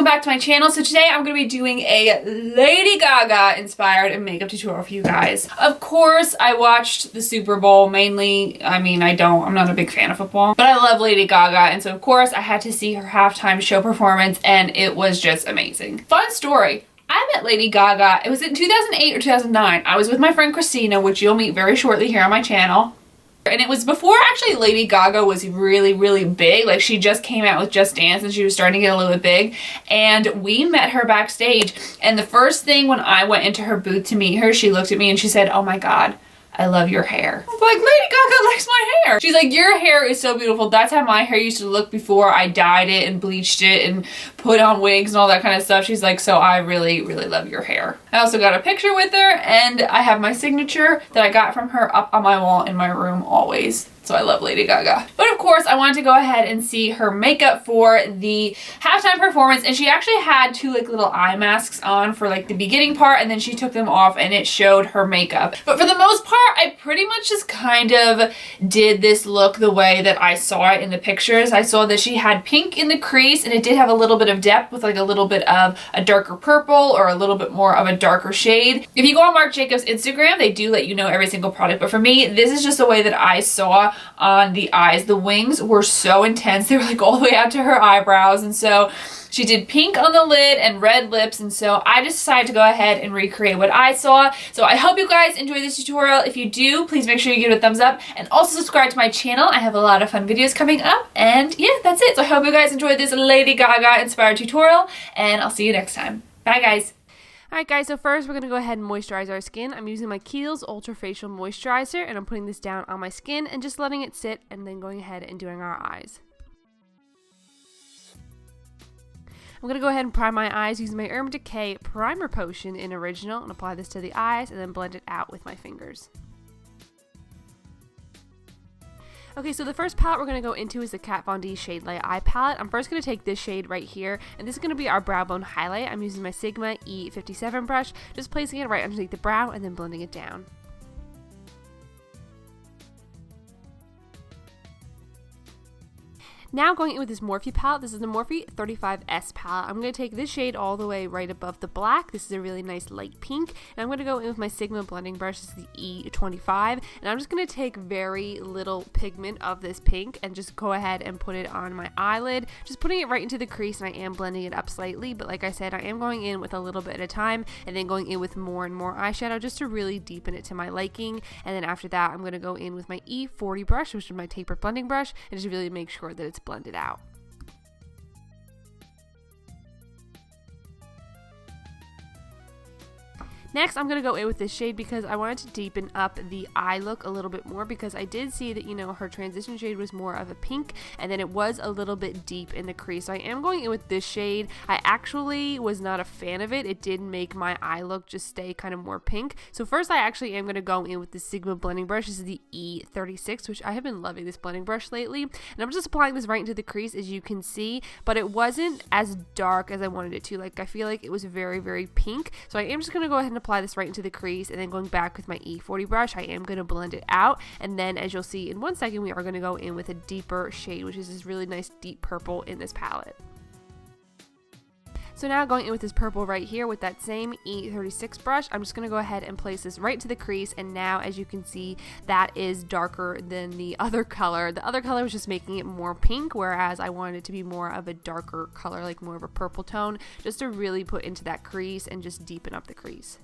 back to my channel. So today I'm going to be doing a Lady Gaga inspired makeup tutorial for you guys. Of course, I watched the Super Bowl mainly. I'm not a big fan of football, but I love Lady Gaga. And so of course I had to see her halftime show performance and it was just amazing. Fun story. I met Lady Gaga, it was in 2008 or 2009. I was with my friend Christina, which you'll meet very shortly here on my channel. And it was before actually Lady Gaga was really, really big. Like, she just came out with Just Dance and she was starting to get a little bit big. And we met her backstage. And the first thing when I went into her booth to meet her, she looked at me and she said, "Oh my God, I love your hair." I was like, Lady Gaga likes my hair. She's like, "Your hair is so beautiful. That's how my hair used to look before I dyed it and bleached it and put on wigs and all that kind of stuff." She's like, "So I really, really love your hair." I also got a picture with her and I have my signature that I got from her up on my wall in my room always. So I love Lady Gaga. But of course, I wanted to go ahead and see her makeup for the halftime performance. And she actually had two like little eye masks on for like the beginning part, and then she took them off and it showed her makeup. But for the most part, I pretty much just kind of did this look the way that I saw it in the pictures. I saw that she had pink in the crease and it did have a little bit of depth with like a little bit of a darker purple or a little bit more of a darker shade. If you go on Marc Jacobs Instagram, they do let you know every single product. But for me, this is just the way that I saw on the eyes. The wings were so intense. They were like all the way out to her eyebrows. And so she did pink on the lid and red lips. And so I just decided to go ahead and recreate what I saw. So I hope you guys enjoy this tutorial. If you do, please make sure you give it a thumbs up and also subscribe to my channel. I have a lot of fun videos coming up. And yeah, that's it. So I hope you guys enjoyed this Lady Gaga inspired tutorial and I'll see you next time. Bye guys. Alright guys, so first we're going to go ahead and moisturize our skin. I'm using my Kiehl's Ultra Facial Moisturizer and I'm putting this down on my skin and just letting it sit and then going ahead and doing our eyes. I'm going to go ahead and prime my eyes using my Urban Decay Primer Potion in Original and apply this to the eyes and then blend it out with my fingers. Okay, so the first palette we're going to go into is the Kat Von D Shade Light Eye Palette. I'm first going to take this shade right here, and this is going to be our brow bone highlight. I'm using my Sigma E57 brush, just placing it right underneath the brow and then blending it down. Now going in with this Morphe palette. This is the Morphe 35S palette. I'm going to take this shade all the way right above the black. This is a really nice light pink. And I'm going to go in with my Sigma blending brush. This is the E25. And I'm just going to take very little pigment of this pink and just go ahead and put it on my eyelid. Just putting it right into the crease, and I am blending it up slightly. But like I said, I am going in with a little bit at a time and then going in with more and more eyeshadow just to really deepen it to my liking. And then after that, I'm going to go in with my E40 brush, which is my tapered blending brush, and just really make sure that it's blended out. Next, I'm going to go in with this shade because I wanted to deepen up the eye look a little bit more, because I did see that, you know, her transition shade was more of a pink and then it was a little bit deep in the crease. So I am going in with this shade. I actually was not a fan of it. It did make my eye look just stay kind of more pink. So first I actually am going to go in with the Sigma blending brush. This is the E36, which I have been loving this blending brush lately. And I'm just applying this right into the crease, as you can see, but it wasn't as dark as I wanted it to. Like, I feel like it was very, very pink. So I am just going to go ahead and apply this right into the crease, and then going back with my E40 brush, I am going to blend it out. And then, as you'll see in 1 second, we are going to go in with a deeper shade, which is this really nice deep purple in this palette. So now going in with this purple right here with that same E36 brush, I'm just going to go ahead and place this right to the crease. And now, as you can see, that is darker than the other color. The other color was just making it more pink, whereas I wanted it to be more of a darker color, like more of a purple tone, just to really put into that crease and just deepen up the crease.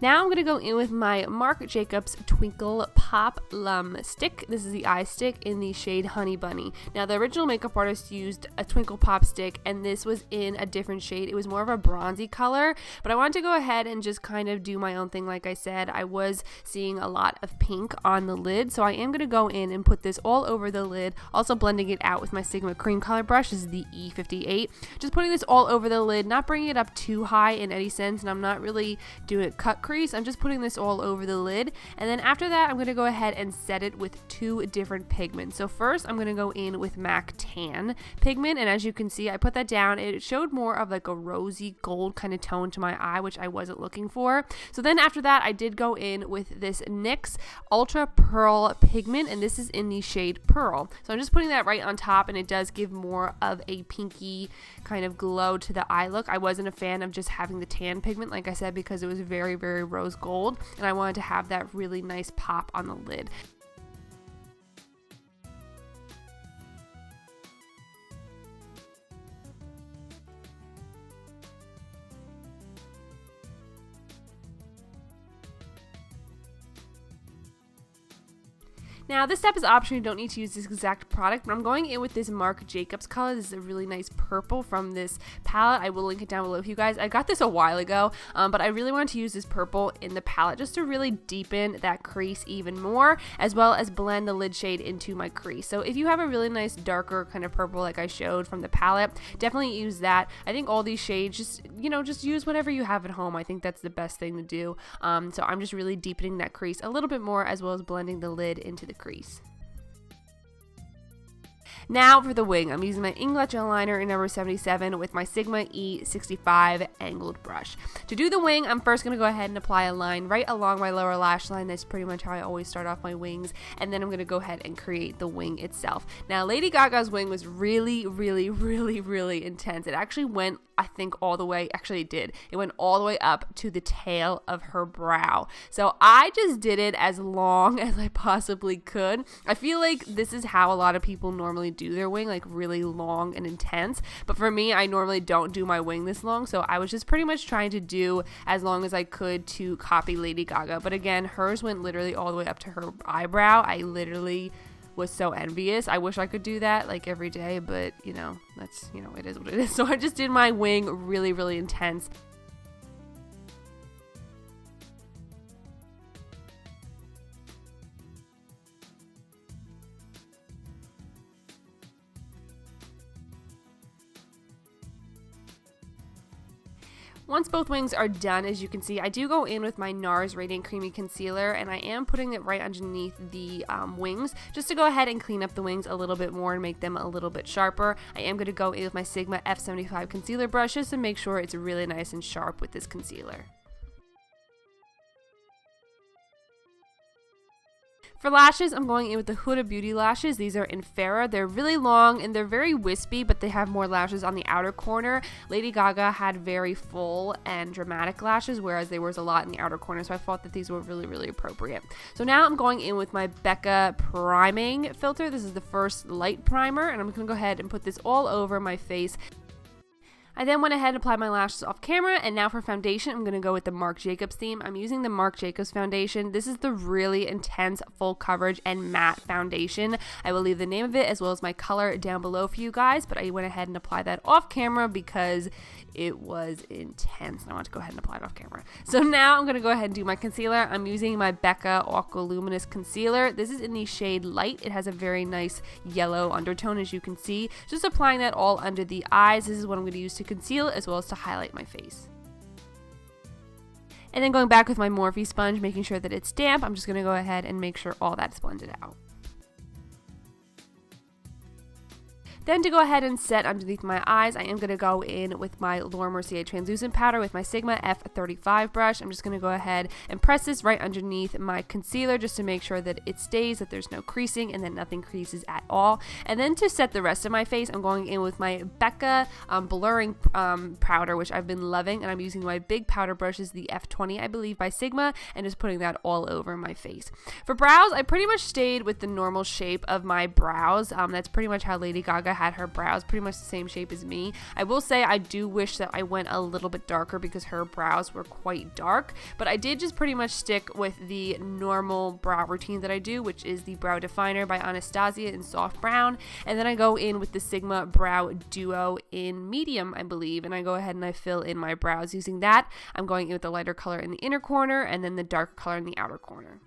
Now I'm going to go in with my Marc Jacobs Twinkle Pop Lum Stick. This is the eye stick in the shade Honey Bunny. Now, the original makeup artist used a Twinkle Pop stick, and this was in a different shade. It was more of a bronzy color, but I wanted to go ahead and just kind of do my own thing. Like I said, I was seeing a lot of pink on the lid, so I am going to go in and put this all over the lid, also blending it out with my Sigma cream color brush. This is the E58. Just putting this all over the lid, not bringing it up too high in any sense, and I'm not really doing it cut crease. crease. I'm just putting this all over the lid, and then after that I'm going to go ahead and set it with 2 different pigments. So first I'm going to go in with MAC Tan pigment, and as you can see I put that down. It showed more of like a rosy gold kind of tone to my eye, which I wasn't looking for. So then after that I did go in with this NYX Ultra Pearl pigment, and this is in the shade Pearl. So I'm just putting that right on top, and it does give more of a pinky kind of glow to the eye look. I wasn't a fan of just having the tan pigment, like I said, because it was very, very rose gold, and I wanted to have that really nice pop on the lid. Now this step is optional, you don't need to use this exact product, but I'm going in with this Marc Jacobs color. This is a really nice purple from this palette. I will link it down below for you guys. I got this a while ago, but I really wanted to use this purple in the palette just to really deepen that crease even more, as well as blend the lid shade into my crease. So if you have a really nice darker kind of purple like I showed from the palette, definitely use that. I think all these shades, just use whatever you have at home. I think that's the best thing to do. So I'm just really deepening that crease a little bit more, as well as blending the lid into the crease. Now for the wing, I'm using my Inglot gel liner in number 77 with my Sigma E65 angled brush. To do the wing, I'm first going to go ahead and apply a line right along my lower lash line. That's pretty much how I always start off my wings, and then I'm going to go ahead and create the wing itself. Now Lady Gaga's wing was really, really, really, really intense. It actually went, I think, all the way, actually it did. It went all the way up to the tail of her brow. So I just did it as long as I possibly could. I feel like this is how a lot of people normally do their wing, like really long and intense, but for me, I normally don't do my wing this long, so I was just pretty much trying to do as long as I could to copy Lady Gaga. But again, hers went literally all the way up to her eyebrow. I literally was so envious. I wish I could do that like every day, but that's, it is what it is. So I just did my wing really, really intense. Once both wings are done, as you can see, I do go in with my NARS Radiant Creamy Concealer, and I am putting it right underneath the wings, just to go ahead and clean up the wings a little bit more and make them a little bit sharper. I am going to go in with my Sigma F75 concealer brush just to make sure it's really nice and sharp with this concealer. For lashes, I'm going in with the Huda Beauty lashes. These are in Farrah. They're really long and they're very wispy, but they have more lashes on the outer corner. Lady Gaga had very full and dramatic lashes, whereas there was a lot in the outer corner, so I thought that these were really, really appropriate. So now I'm going in with my Becca priming filter. This is the first light primer, and I'm going to go ahead and put this all over my face. I then went ahead and applied my lashes off camera, and now for foundation, I'm going to go with the Marc Jacobs theme. I'm using the Marc Jacobs foundation. This is the really intense full coverage and matte foundation. I will leave the name of it as well as my color down below for you guys, but I went ahead and applied that off camera because it was intense, and I want to go ahead and apply it off camera. So now I'm going to go ahead and do my concealer. I'm using my Becca Aqua Luminous Concealer. This is in the shade Light. It has a very nice yellow undertone, as you can see. Just applying that all under the eyes. This is what I'm going to use to conceal as well as to highlight my face. And then going back with my Morphe sponge, making sure that it's damp, I'm just going to go ahead and make sure all that's blended out. Then to go ahead and set underneath my eyes, I am going to go in with my Laura Mercier translucent powder with my Sigma F35 brush. I'm just going to go ahead and press this right underneath my concealer just to make sure that it stays, that there's no creasing, and that nothing creases at all. And then to set the rest of my face, I'm going in with my Becca blurring powder, which I've been loving, and I'm using my big powder brushes, the F20, I believe, by Sigma, and just putting that all over my face. For brows, I pretty much stayed with the normal shape of my brows. That's pretty much how Lady Gaga had her brows, pretty much the same shape as me. I will say I do wish that I went a little bit darker because her brows were quite dark, but I did just pretty much stick with the normal brow routine that I do, which is the Brow Definer by Anastasia in soft brown, and then I go in with the Sigma Brow Duo in medium, I believe, and I go ahead and I fill in my brows using that. I'm going in with the lighter color in the inner corner and then the darker color in the outer corner.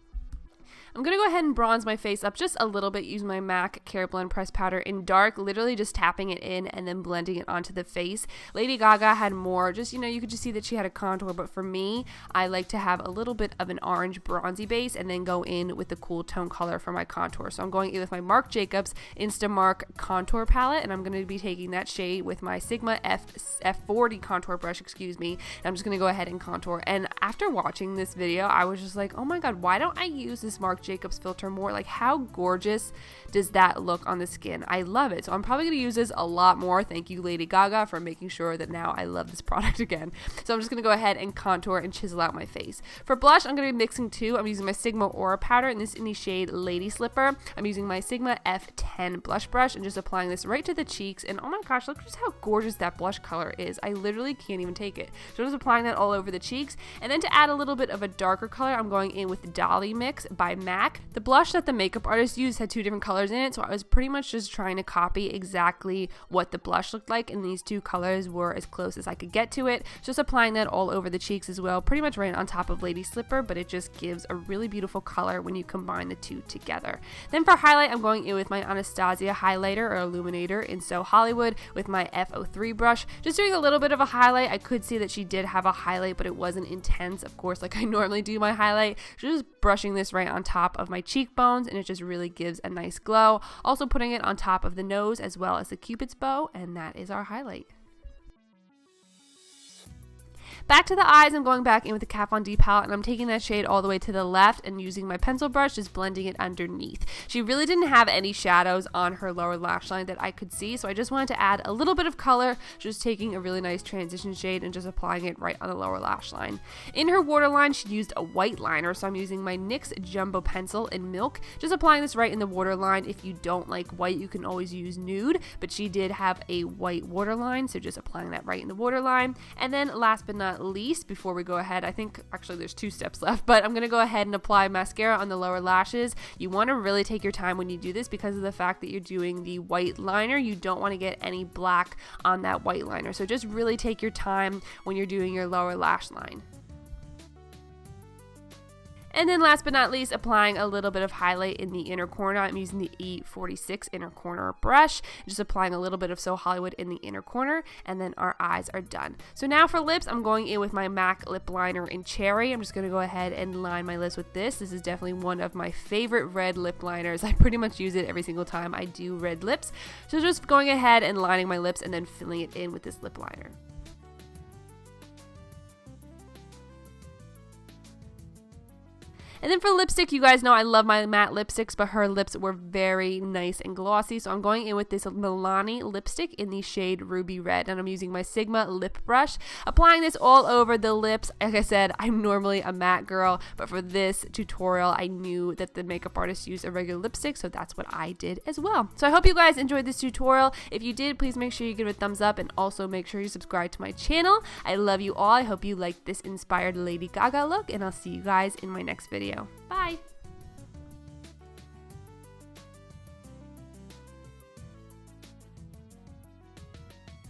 I'm going to go ahead and bronze my face up just a little bit using my MAC Care Blend Pressed Powder in dark, literally just tapping it in and then blending it onto the face. Lady Gaga had more, just, you know, you could just see that she had a contour, but for me, I like to have a little bit of an orange bronzy base and then go in with the cool tone color for my contour. So I'm going in with my Marc Jacobs Instamark Contour Palette, and I'm going to be taking that shade with my Sigma F40 contour brush, excuse me, and I'm just going to go ahead and contour. And after watching this video, I was just like, oh my god, why don't I use this Marc Jacobs filter more? Like, how gorgeous does that look on the skin? I love it. So I'm probably going to use this a lot more. Thank you, Lady Gaga, for making sure that now I love this product again. So I'm just going to go ahead and contour and chisel out my face. For blush, I'm going to be mixing two. I'm using my Sigma Aura powder, and this in the shade Lady Slipper. I'm using my Sigma F10 blush brush and just applying this right to the cheeks. And oh my gosh, look just how gorgeous that blush color is. I literally can't even take it. So I'm just applying that all over the cheeks. And then to add a little bit of a darker color, I'm going in with Dolly Mix by MAC. The blush that the makeup artist used had two different colors in it, so I was pretty much just trying to copy exactly what the blush looked like, and these two colors were as close as I could get to it. Just applying that all over the cheeks as well, pretty much right on top of Lady Slipper, but it just gives a really beautiful color when you combine the two together. Then for highlight, I'm going in with my Anastasia highlighter or illuminator in So Hollywood with my F03 brush, just doing a little bit of a highlight. I could see that she did have a highlight, but it wasn't intense, of course, like I normally do my highlight. Just brushing this right on top of my cheekbones, and it just really gives a nice glow. Also putting it on top of the nose as well as the Cupid's bow, and that is our highlight. Back to the eyes, I'm going back in with the Kat Von D palette, and I'm taking that shade all the way to the left and using my pencil brush, just blending it underneath. She really didn't have any shadows on her lower lash line that I could see, so I just wanted to add a little bit of color, just taking a really nice transition shade and just applying it right on the lower lash line. In her waterline, she used a white liner, so I'm using my NYX Jumbo Pencil in Milk, just applying this right in the waterline. If you don't like white, you can always use nude, but she did have a white waterline, so just applying that right in the waterline. And then last but not least, before we go ahead, I think actually there's 2 steps left, but I'm going to go ahead and apply mascara on the lower lashes. You want to really take your time when you do this because of the fact that you're doing the white liner. You don't want to get any black on that white liner, so just really take your time when you're doing your lower lash line. And then last but not least, applying a little bit of highlight in the inner corner. I'm using the E46 inner corner brush, just applying a little bit of So Hollywood in the inner corner, and then our eyes are done. So now for lips, I'm going in with my MAC lip liner in Cherry. I'm just going to go ahead and line my lips with this. This is definitely one of my favorite red lip liners. I pretty much use it every single time I do red lips. So just going ahead and lining my lips and then filling it in with this lip liner. And then for lipstick, you guys know I love my matte lipsticks, but her lips were very nice and glossy. So I'm going in with this Milani lipstick in the shade Ruby Red. And I'm using my Sigma lip brush, applying this all over the lips. Like I said, I'm normally a matte girl, but for this tutorial, I knew that the makeup artist used a regular lipstick, so that's what I did as well. So I hope you guys enjoyed this tutorial. If you did, please make sure you give it a thumbs up and also make sure you subscribe to my channel. I love you all. I hope you liked this inspired Lady Gaga look, and I'll see you guys in my next video. Bye!